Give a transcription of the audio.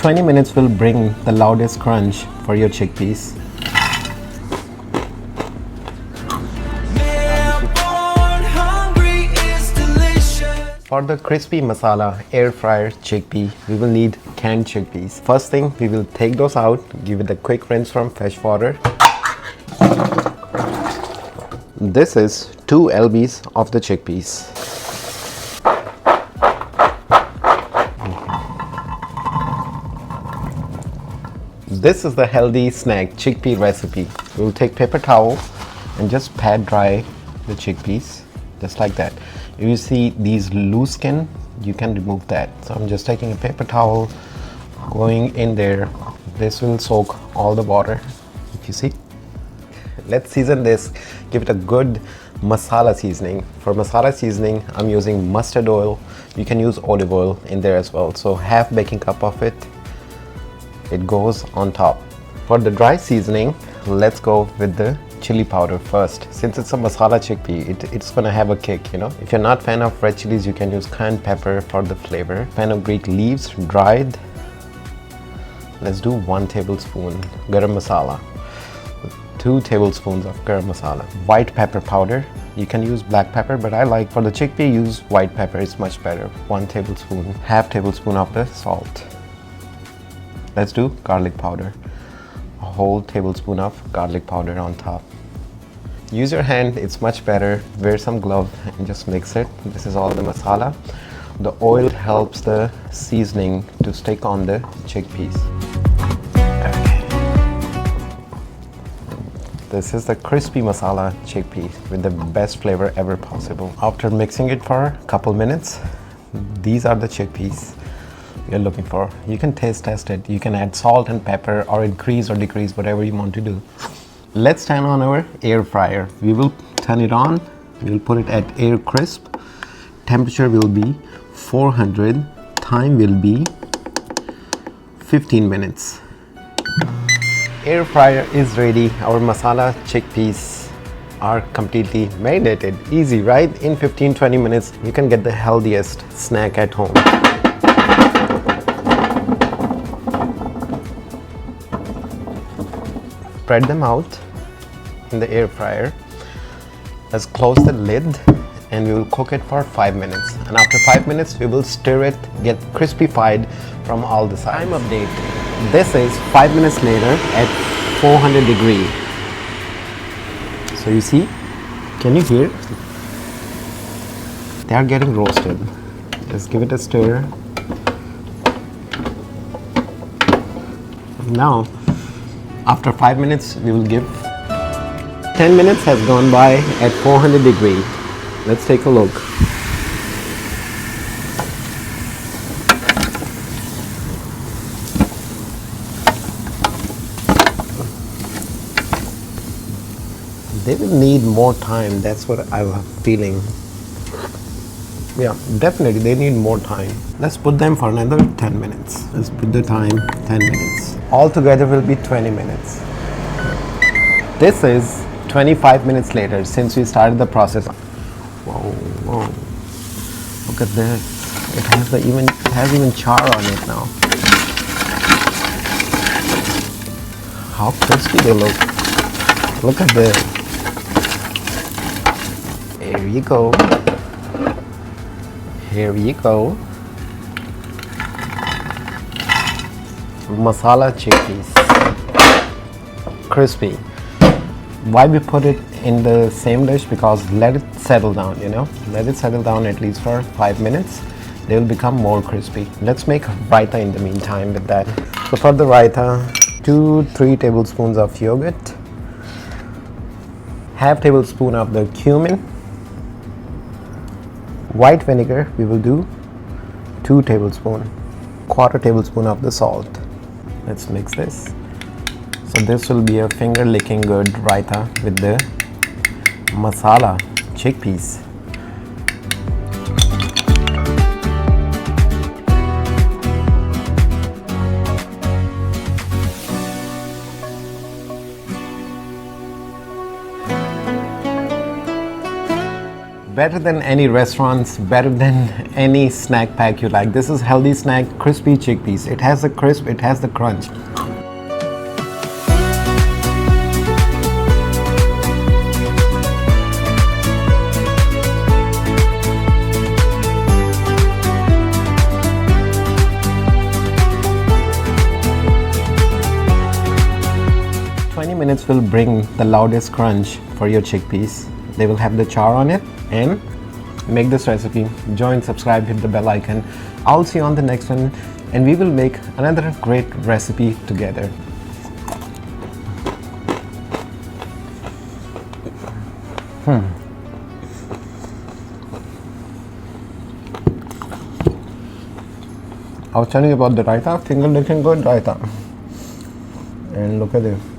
20 minutes will bring the loudest crunch for your chickpeas. For the crispy masala air fryer chickpea, we will need canned chickpeas. First thing, we will take those out, give it a quick rinse from fresh water. This is 2 lbs of the chickpeas. This is the healthy snack chickpea recipe. We will take paper towel and just pat dry the chickpeas, just like that. If you see these loose skin, you can remove that. So I'm just taking a paper towel, going in there. This will soak all the water, if you see. Let's season this, give it a good masala seasoning. For masala seasoning, I'm using mustard oil. You can use olive oil in there as well. So half baking cup of it goes on top. For the dry seasoning, let's go with the chili powder first. Since it's a masala chickpea, it's gonna have a kick, you know. If you're not fan of red chilies, you can use cayenne pepper for the flavor. Fenugreek leaves, dried. Let's do 1 tablespoon garam masala. 2 tablespoons of garam masala. White pepper powder. You can use black pepper, but I like for the chickpea use white pepper. It's much better. 1 tablespoon. Half tablespoon of the salt. Let's do garlic powder. A whole tablespoon of garlic powder on top. Use your hand, it's much better. Wear some glove and just mix it. This is all the masala. The oil helps the seasoning to stick on the chickpeas. Okay. This is the crispy masala chickpea with the best flavor ever possible. After mixing it for a couple minutes, these are the chickpeas you're looking for. You can taste test it. You can add salt and pepper or increase or decrease, whatever you want to do. Let's turn on our air fryer. We will turn it on. We will put it at air crisp. Temperature will be 400. Time will be 15 minutes. Air fryer is ready. Our masala chickpeas are completely marinated. Easy, right? In 15-20 minutes, you can get the healthiest snack at home. Spread them out in the air fryer. Let's close the lid and we will cook it for 5 minutes. And after 5 minutes, we will stir it, get crispified from all the sides. Time update. This is 5 minutes later at 400 degrees. So you see, can you hear? They are getting roasted. Just give it a stir. Now, after 5 minutes, we will give. 10 minutes has gone by at 400 degrees. Let's take a look. They will need more time. That's what I'm feeling. Yeah, definitely they need more time. Let's put them for another 10 minutes. Let's put the time 10 minutes. Altogether will be 20 minutes. This is 25 minutes later since we started the process. Whoa, whoa. Look at this. It has even char on it now. How crispy they look. Look at this. Here you go. Here you go. Masala chickpeas. Crispy. Why we put it in the same dish? Because let it settle down, you know. Let it settle down at least for 5 minutes. They will become more crispy. Let's make raita in the meantime with that. So for the raita, 2-3 tablespoons of yogurt, half tablespoon of the cumin, white vinegar we will do 2 tablespoons, quarter tablespoon of the salt. Let's mix this. So this will be a finger licking good raita with the masala chickpeas. better than any restaurants, better than any snack pack you like. This is healthy snack, crispy chickpeas. It has the crisp, it has the crunch. Minutes will bring the loudest crunch for your chickpeas. They will have the char on it. And make this recipe, join, subscribe, hit the bell icon. I'll see you on the next one, and we will make another great recipe together. I was telling you about the raita, finger licking good raita. And look at this.